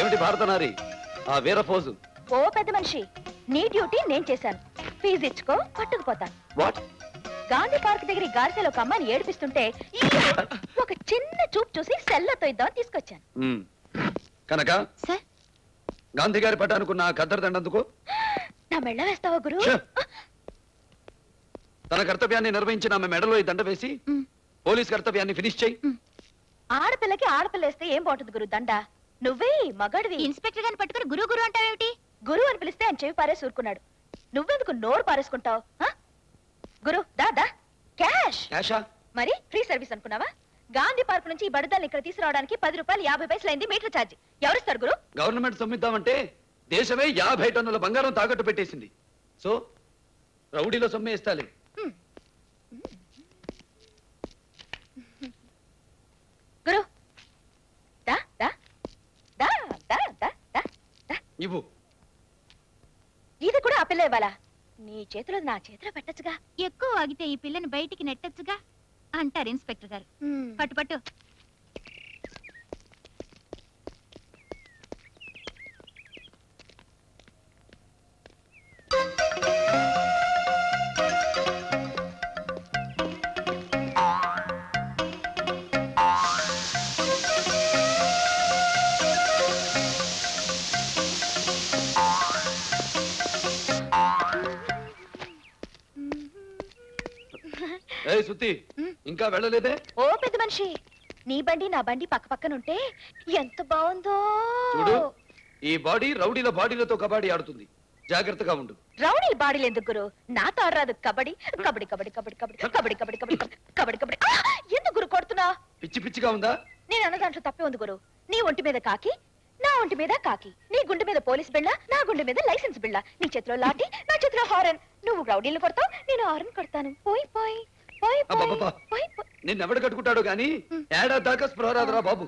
ఏమిటి భారతనారి ఆ వీర పోజు? ఓ పెద్ద మనిషి, నీ డ్యూటీ నేను చేశాను. ఫీజు ఇచ్చుకో, పట్టుకుపోతాను. వాట్? గాంధీ పార్క్ దగ్గర గార్సెలో ఒక అమ్మాయిని ఏడిపిస్తుంటే ఒక చిన్న చూపు చూసి సెల్లతో ఇద్దామని తీసుకొచ్చాను. కనుక సార్, గాంధీ గారి పట్టానుకున్న ఖద్దరు దండందుకు నా మెళ్ళ వేస్తావా గురు? తన కర్తవ్యాన్ని నిర్వహించిన ఆమె మెడలో ఈ దండ వేసి పోలీస్ కర్తవ్యాన్ని ఫినిష్ చేయి. ఆడపిల్లకి ఆడపిల్ల వేస్తే ఏం బాగుంటుంది గురు దండ? నువ్వే మగాడివి. ఇన్స్పెక్టర్ గారిని పట్టుకుని గురు గురు అంటావేమిటి? గురు అని పిలిస్తే ఆయన చెవి పారేసి ఊరుకున్నాడు. నువ్వెందుకు నోరు పారేసుకుంటావు? గురు దాదా క్యాష్. మరి ఫ్రీ సర్వీస్ అనుకున్నావా? గాంధీ పార్క్ నుంచి ఈ బడుదల్ని ఇక్కడ తీసుకురావడానికి 10 రూపాయలు 50 పైసలు అయింది మీటర్ ఛార్జ్. ఎవరిస్తారు గురు? గవర్నమెంట్ సొమ్మిద్దామంటే దేశమే 50 టన్నుల బంగారం తాకట్టు పెట్టేసింది. సో రౌడీలో సొమ్మే ఇస్తాలే. గురు దా దా దా దా దా దా ఇవ్వు. ఇది కూడా ఆ పిల్ల ఇవ్వాలా? నీ చేతిలో నా చేతిలో పెట్టచ్చుగా. ఎక్కువ ఆగితే ఈ పిల్లని బయటికి నెట్టచ్చుగా అంటారు ఇన్స్పెక్టర్ గారు. పట్టు పట్టు. సుత్తి ఇంకా వెళ్ళలేదే? ఓ పెద్ద మనిషి, నీ బండి నా బండి పక్క పక్కనుంటే ఎంత బాగుందో. చూడు, ఈ బాడీ రౌడీల బాడీలతో కబడ్డీ ఆడుతుంది. జాగ్రత్తగా ఉండు. రౌడీ బాడీలు ఎందుకు గురు? నాతో ఆడరాదు కబడ్డీ. కబడ్డీ కబడ్డీ కబడ్డీ కబడ్డీ కబడ్డీ కబడ్డీ కబడ్డీ కబడ్డీ కబడ్డీ. ఎందుకు గురు కొడుతున్నా? పిచ్చి పిచ్చిగా ఉందా? నేను అన్న దాంట్లో తప్పే ఉంది గురు. నీ ఒంటి మీద కాకి, నా ఒంటి మీద కాకి. నీ గుండె మీద పోలీస్ బిళ్ళ, నా గుండె మీద లైసెన్స్ బిళ్ళ. నీ చేతిలో లాఠీ, నా చేతిలో హారన్. నువ్వు రౌడీలు కొడతావు, నేను హారన్ కొడతాను. పోయి పోయి నిన్నెవడు కట్టుకుంటాడు గాని ఏడాది దాకా స్పృహ రాదురా బాబు.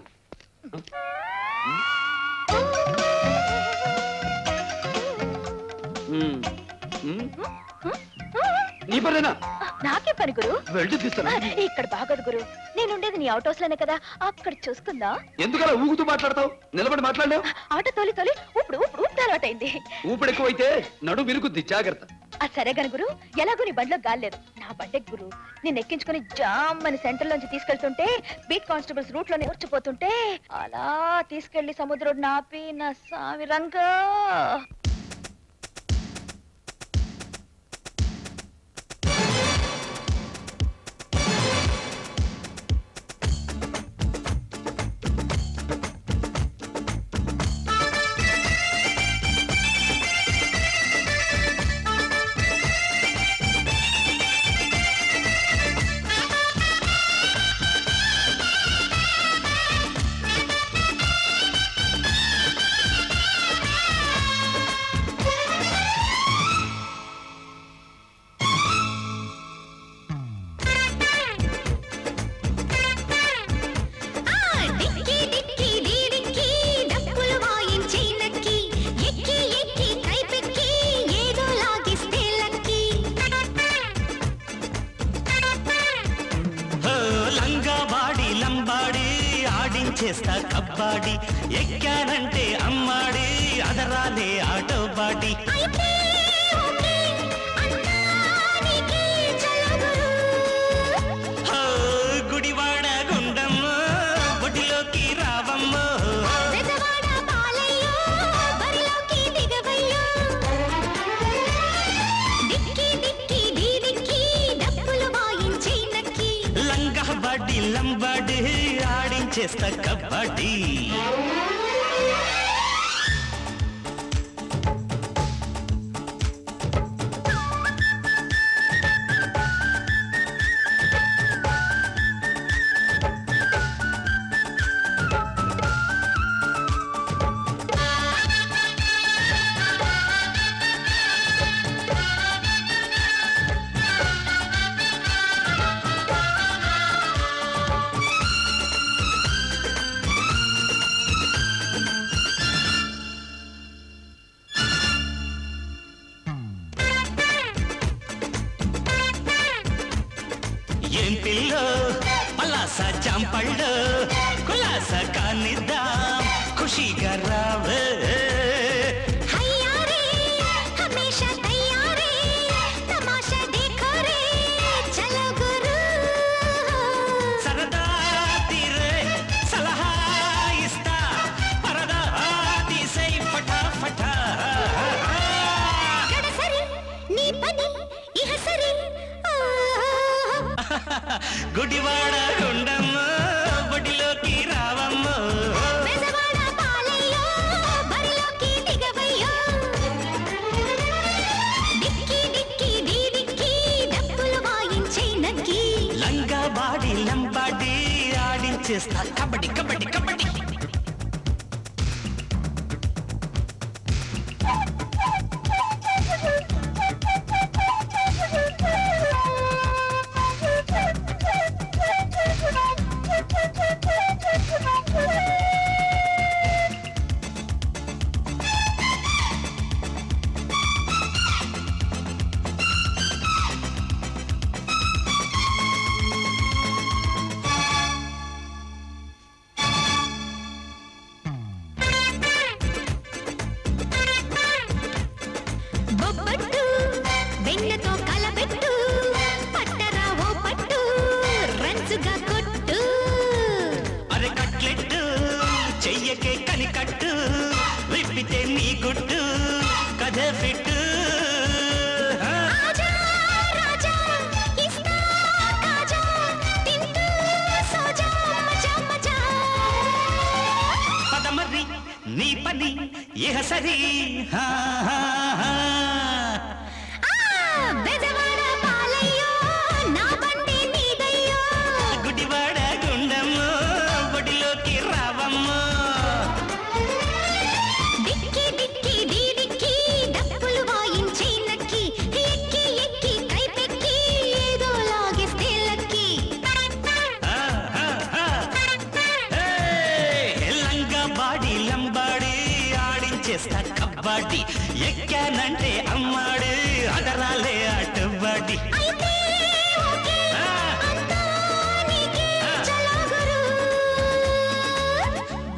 నీ పనేనా? నాకే పని గురు. వెళ్ళి తీస్తాను. ఇక్కడ బాగోదు గురు. నేనుండేది నీ అవుట్ హౌస్ లోనే కదా, అక్కడ చూసుకుందా. ఎందుకలా ఊగుతూ మాట్లాడతావు? నిలబడి మాట్లాడలేవు? ఆటో తోలి తోలి ఊపుడు ఊపుడు ఊపుడు అలవాటైంది. ఊపిడి ఎక్కువైతే నడు విరుగుద్ది, జాగ్రత్త. అది సరే గను గురు, ఎలాగో నీ బండిలో గాలేదు. నా బండే గురు, నేను ఎక్కించుకుని జామ్ అని సెంటర్ లోంచి తీసుకెళ్తుంటే బీట్ కానిస్టేబుల్స్ రూట్ లోనే ఊర్చిపోతుంటే అలా తీసుకెళ్లి సముద్రం నాపి నా సామి రంగా. చేస్తా కబ్బాడి, ఎక్కానంటే అమ్మాడి, అదరాలే ఆటో బాడి. గుడివాడ గుండమ్మ బొడిలోకి రావమ్మ. లంగా బాడి లంబాడి ఆడించేస్తా కబడ్డీ. ఏం పిల్లో పలాస జాంపళ్ళు కులాస కానిద్దాం, ఖుషిగా రావే గుడివాడ గుండమ్మ బడిలోకి రావమ్మ లంగా బాడి లంబాడి ఆడించేస్తా కబడ్డీ కబడ్డీ కబడ్డీ చెయ్యకే కనికట్టు విప్పితే నీ గుట్టు కథ ఫిట్టు పదమర్రి నీ పని ఇహ సరి గుడివాడ గుండమ్మ బడిలోకి రావమ్మ చేస్తా కబడ్డీ ఎక్కానంటే అమ్మాడు అదరాలే అటుబడి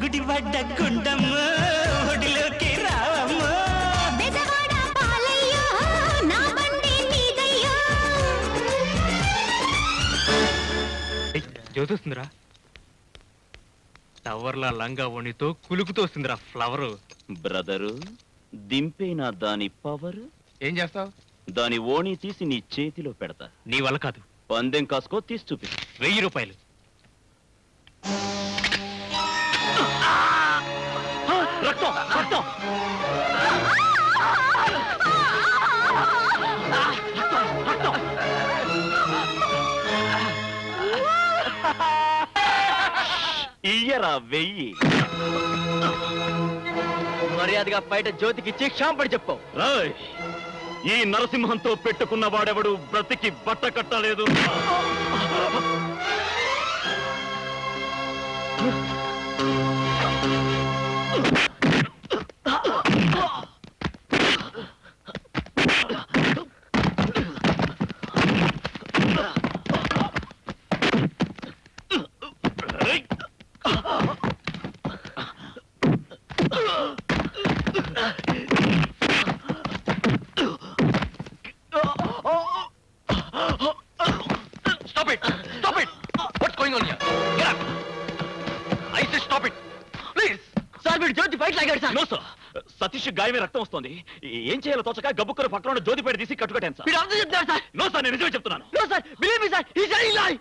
గుడివడ్డ గుండమ్మ ఒడిలోకి రావమ్మ జ్యోతిస్తుందిరా టవర్ల లంగా ఓణితో కులుకుతూ వస్తుందిరా ఫ్లవరు బ్రదరు దింపేనా దాని పవర్ ఏం చేస్తావు దాని ఓణి తీసి నీ చేతిలో పెడతా నీ వల్ల కాదు పందెం కాసుకో తీసి చూపి 1000 రూపాయలు రక్తం రక్తం ఇయ్యరా 1000 మర్యాదగా బయట జ్యోతికిచ్చి క్షాంపడి చెప్పు రాయ్ ఈ నరసింహంతో పెట్టుకున్న వాడెవడు బ్రతికి బట్ట కట్టలేదు సతీష్ గాయమే రక్తం వస్తుంది ఏం చేయాలో తోచక గబుక్కరు పక్కన జ్యోతిపేట తీసి కట్టుకట్టాను సార్ నో సార్ నేను నిజమే చెప్తున్నాను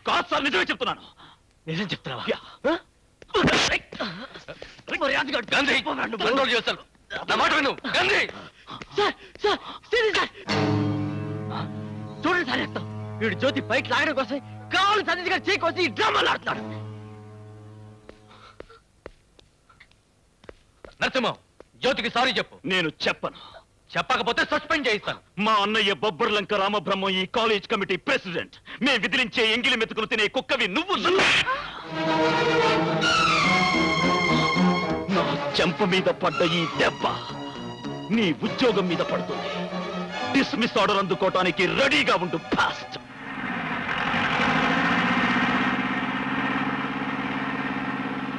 కాదు సార్ నిజమే చెప్తున్నాను నిజం చెప్తున్నావా చూడండి సార్ రక్తం వీడు జ్యోతి బయట లాగడం కోసం కావాలి సతీష్ గారు చేకొచ్చి డ్రామాలు ఆడుతున్నాడు నరసింహం జ్యోతికి సారీ చెప్పు నేను చెప్పను చెప్పకపోతే సస్పెండ్ చేయిస్తాను మా అన్నయ్య బొబ్బర్లంక రామబ్రహ్మం ఈ కాలేజ్ కమిటీ ప్రెసిడెంట్ మేము విదిలించే ఎంగిలి మెతుకులు తినే కుక్కవి నువ్వు నా చెంప మీద పడ్డ ఈ దెబ్బ నీ ఉద్యోగం మీద పడుతుంది డిస్మిస్ ఆర్డర్ అందుకోవటానికి రెడీగా ఉండు ఫాస్ట్